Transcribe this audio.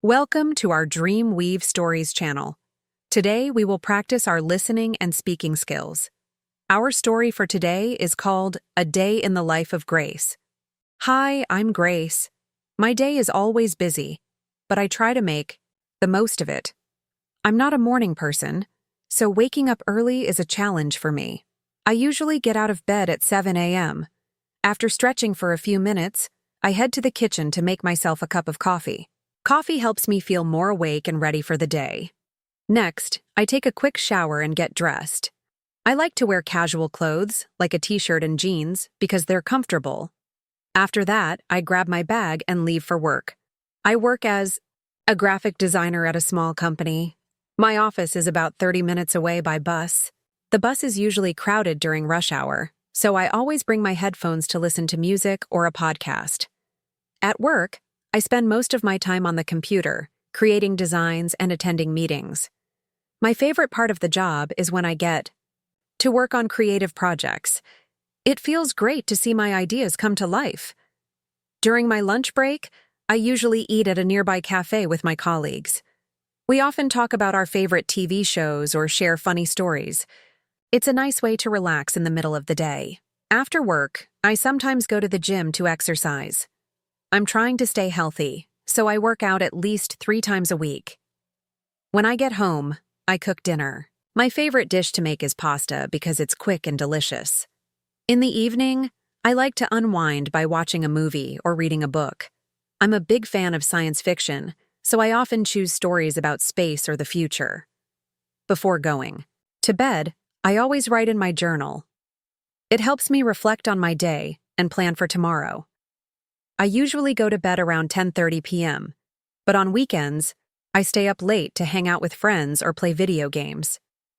Welcome to our Dream Weave Stories channel. Today we will practice our listening and speaking skills. Our story for today is called A Day in the Life of Grace. Hi, I'm Grace. My day is always busy, but I try to make the most of it. I'm not a morning person, so waking up early is a challenge for me. I usually get out of bed at 7 a.m. After stretching for a few minutes, I head to the kitchen to make myself a cup of coffee. Coffee helps me feel more awake and ready for the day. Next, I take a quick shower and get dressed. I like to wear casual clothes, like a t-shirt and jeans, because they're comfortable. After that, I grab my bag and leave for work. I work as a graphic designer at a small company. My office is about 30 minutes away by bus. The bus is usually crowded during rush hour, so I always bring my headphones to listen to music or a podcast. At work, I spend most of my time on the computer, creating designs and attending meetings. My favorite part of the job is when I get to work on creative projects. It feels great to see my ideas come to life. During my lunch break, I usually eat at a nearby cafe with my colleagues. We often talk about our favorite TV shows or share funny stories. It's a nice way to relax in the middle of the day. After work, I sometimes go to the gym to exercise. I'm trying to stay healthy, so I work out at least 3 times a week. When I get home, I cook dinner. My favorite dish to make is pasta because it's quick and delicious. In the evening, I like to unwind by watching a movie or reading a book. I'm a big fan of science fiction, so I often choose stories about space or the future. Before going to bed, I always write in my journal. It helps me reflect on my day and plan for tomorrow. I usually go to bed around 10:30 p.m., but on weekends, I stay up late to hang out with friends or play video games.